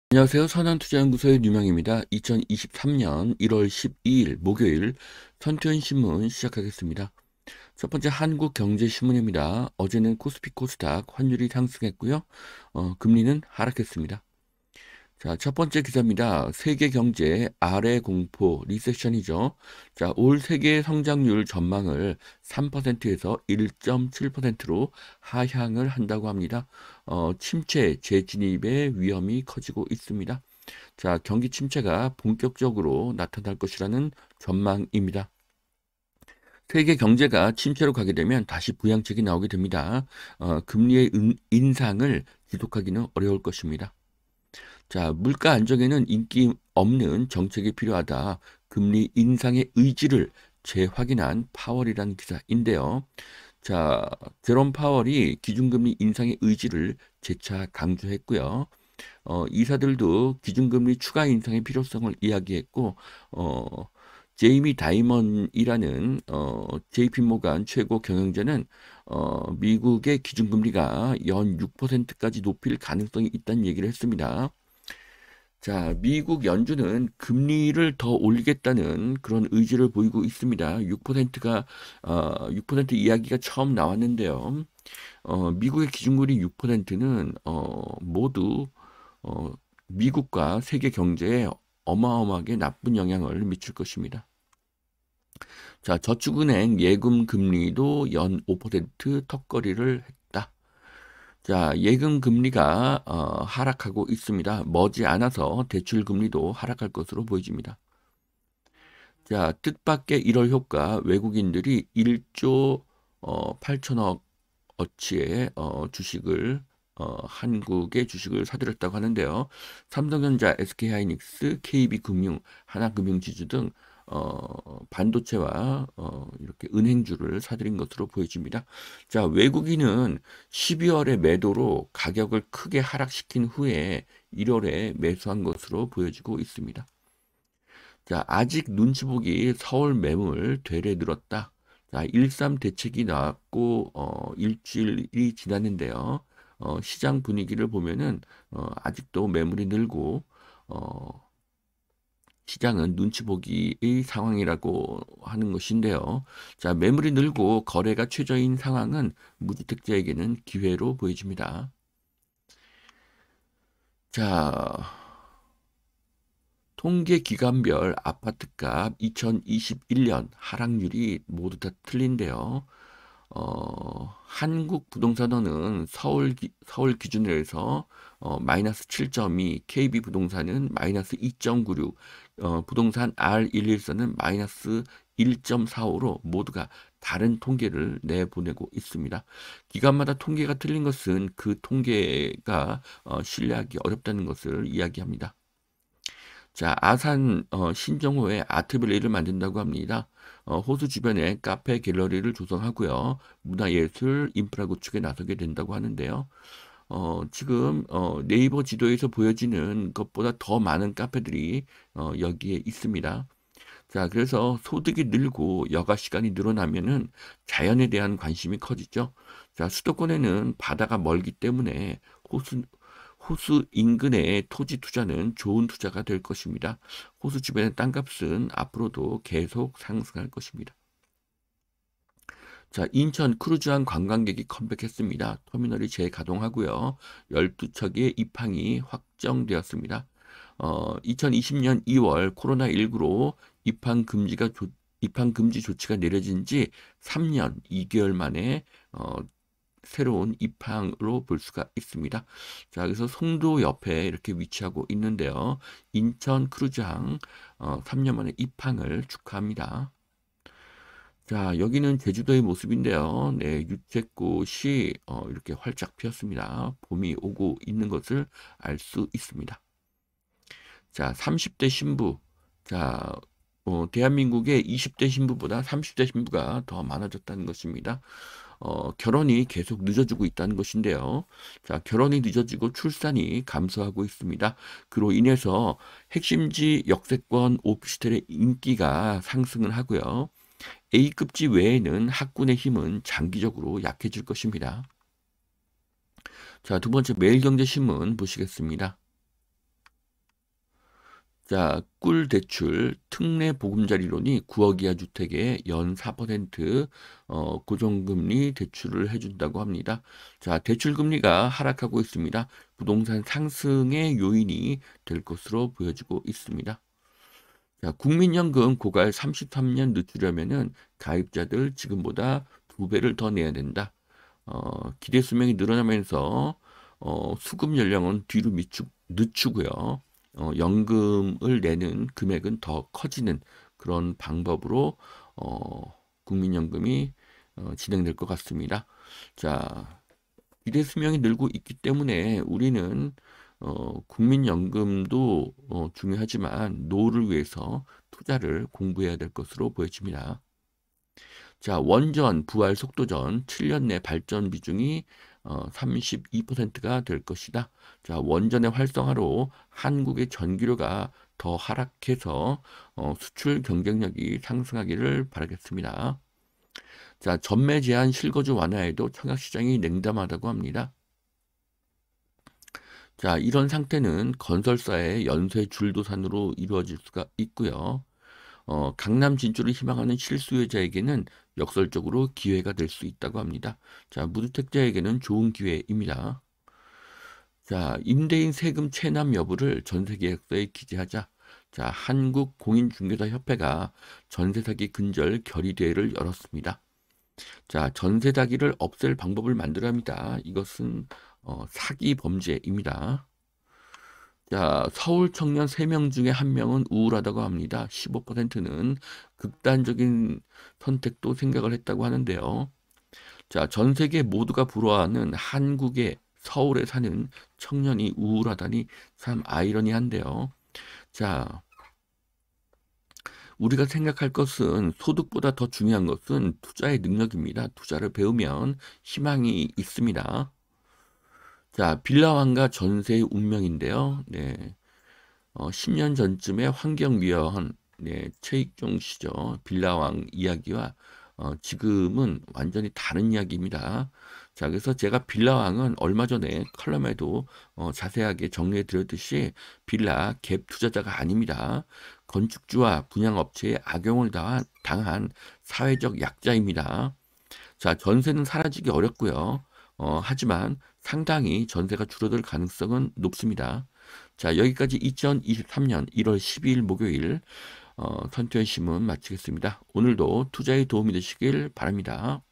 안녕하세요. 선한투자연구소의 유명입니다. 2023년 1월 12일 목요일 선투연신문 시작하겠습니다. 첫 번째 한국경제신문입니다. 어제는 코스피 코스닥 환율이 상승했고요. 금리는 하락했습니다. 자, 첫 번째 기사입니다. 세계 경제 아래 공포 리세션이죠. 자, 올 세계 성장률 전망을 3%에서 1.7%로 하향을 한다고 합니다. 침체 재진입의 위험이 커지고 있습니다. 자, 경기 침체가 본격적으로 나타날 것이라는 전망입니다. 세계 경제가 침체로 가게 되면 다시 부양책이 나오게 됩니다. 금리의 인상을 지속하기는 어려울 것입니다. 자, 물가 안정에는 인기 없는 정책이 필요하다. 금리 인상의 의지를 재확인한 파월이라는 기사인데요. 자, 제롬 파월이 기준금리 인상의 의지를 재차 강조했고요. 이사들도 기준금리 추가 인상의 필요성을 이야기했고, 제이미 다이먼이라는 JP 모간 최고 경영자는 미국의 기준금리가 연 6%까지 높일 가능성이 있다는 얘기를 했습니다. 자, 미국 연준은 금리를 더 올리겠다는 그런 의지를 보이고 있습니다. 6% 이야기가 처음 나왔는데요. 미국의 기준금리 6%는 모두 어, 미국과 세계 경제에 어마어마하게 나쁜 영향을 미칠 것입니다. 자, 저축은행 예금 금리도 연 5% 턱걸이를 했다. 자, 예금 금리가 하락하고 있습니다. 머지않아서 대출 금리도 하락할 것으로 보여집니다. 자, 뜻밖의 1월 효과 외국인들이 1조 8천억 어치의 주식을 한국의 주식을 사들였다고 하는데요. 삼성전자, SK하이닉스, KB금융, 하나금융지주 등 반도체와 이렇게 은행주를 사들인 것으로 보여집니다. 자, 외국인은 12월에 매도로 가격을 크게 하락시킨 후에 1월에 매수한 것으로 보여지고 있습니다. 자, 아직 눈치 보기 서울 매물 되레 늘었다. 자, 1.3 대책이 나왔고 일주일이 지났는데요. 시장 분위기를 보면은 아직도 매물이 늘고 시장은 눈치 보기의 상황이라고 하는 것인데요. 자, 매물이 늘고 거래가 최저인 상황은 무주택자에게는 기회로 보여집니다. 자, 통계 기간별 아파트값 2021년 하락률이 모두 다 틀린데요. 한국부동산원은 서울 기준으로 해서 마이너스 7.2, KB부동산은 마이너스 2.96, 부동산 R114는 마이너스 1.45로 모두가 다른 통계를 내보내고 있습니다. 기간마다 통계가 틀린 것은 그 통계가 신뢰하기 어렵다는 것을 이야기합니다. 자, 아산 신정호에 아트밸리를 만든다고 합니다. 호수 주변에 카페 갤러리를 조성하고요. 문화예술 인프라 구축에 나서게 된다고 하는데요. 지금 네이버 지도에서 보여지는 것보다 더 많은 카페들이 여기에 있습니다. 자, 그래서 소득이 늘고 여가 시간이 늘어나면은 자연에 대한 관심이 커지죠. 자, 수도권에는 바다가 멀기 때문에 호수 인근의 토지 투자는 좋은 투자가 될 것입니다. 호수 주변의 땅값은 앞으로도 계속 상승할 것입니다. 자, 인천 크루즈항 관광객이 컴백했습니다. 터미널이 재가동하고요. 12척의 입항이 확정되었습니다. 2020년 2월 코로나19로 입항 금지 조치가 내려진 지 3년 2개월 만에 새로운 입항으로 볼 수가 있습니다. 자, 그래서 송도 옆에 이렇게 위치하고 있는데요. 인천 크루즈항 3년 만에 입항을 축하합니다. 자, 여기는 제주도의 모습인데요. 네, 유채꽃이 이렇게 활짝 피었습니다. 봄이 오고 있는 것을 알 수 있습니다. 자, 30대 신부. 자, 대한민국의 20대 신부보다 30대 신부가 더 많아졌다는 것입니다. 결혼이 계속 늦어지고 있다는 것인데요. 자, 결혼이 늦어지고 출산이 감소하고 있습니다. 그로 인해서 핵심지 역세권 오피스텔의 인기가 상승을 하고요. A급지 외에는 학군의 힘은 장기적으로 약해질 것입니다. 자, 두 번째 매일경제신문 보시겠습니다. 자, 꿀 대출 특례 보금자리론이 9억 이하 주택에 연 4% 고정금리 대출을 해준다고 합니다. 자, 대출 금리가 하락하고 있습니다. 부동산 상승의 요인이 될 것으로 보여지고 있습니다. 자, 국민연금 고갈 33년 늦추려면은 가입자들 지금보다 2배를 더 내야 된다. 기대 수명이 늘어나면서 수급 연령은 뒤로 늦추고요. 연금을 내는 금액은 더 커지는 그런 방법으로 국민연금이 진행될 것 같습니다. 자, 기대 수명이 늘고 있기 때문에 우리는 국민연금도 중요하지만 노후를 위해서 투자를 공부해야 될 것으로 보여집니다. 자, 원전, 부활, 속도전 7년 내 발전 비중이 32%가 될 것이다. 자, 원전의 활성화로 한국의 전기료가 더 하락해서 수출 경쟁력이 상승하기를 바라겠습니다. 자, 전매 제한 실거주 완화에도 청약시장이 냉담하다고 합니다. 자, 이런 상태는 건설사의 연쇄 줄도산으로 이루어질 수가 있고요. 강남 진출을 희망하는 실수요자에게는 역설적으로 기회가 될 수 있다고 합니다. 자, 무주택자에게는 좋은 기회입니다. 자, 임대인 세금 체납 여부를 전세계약서에 기재하자. 자, 한국공인중개사협회가 전세사기 근절 결의대회를 열었습니다. 자, 전세사기를 없앨 방법을 만들어야 합니다. 이것은 사기 범죄입니다. 자, 서울 청년 3명 중에 1명은 우울하다고 합니다. 15%는 극단적인 선택도 생각을 했다고 하는데요. 자, 전 세계 모두가 부러워하는 한국의 서울에 사는 청년이 우울하다니 참 아이러니한데요. 자, 우리가 생각할 것은 소득보다 더 중요한 것은 투자의 능력입니다. 투자를 배우면 희망이 있습니다. 자, 빌라왕과 전세의 운명인데요. 네. 10년 전쯤에 환경미화원 최익종 씨죠. 빌라왕 이야기와 지금은 완전히 다른 이야기입니다. 자, 그래서 제가 빌라왕은 얼마 전에 컬럼에도 자세하게 정리해 드렸듯이 빌라 갭 투자자가 아닙니다. 건축주와 분양업체에 악용을 당한 사회적 약자입니다. 자, 전세는 사라지기 어렵고요. 하지만 상당히 전세가 줄어들 가능성은 높습니다. 자, 여기까지 2023년 1월 12일 목요일 선투현 신문 마치겠습니다. 오늘도 투자에 도움이 되시길 바랍니다.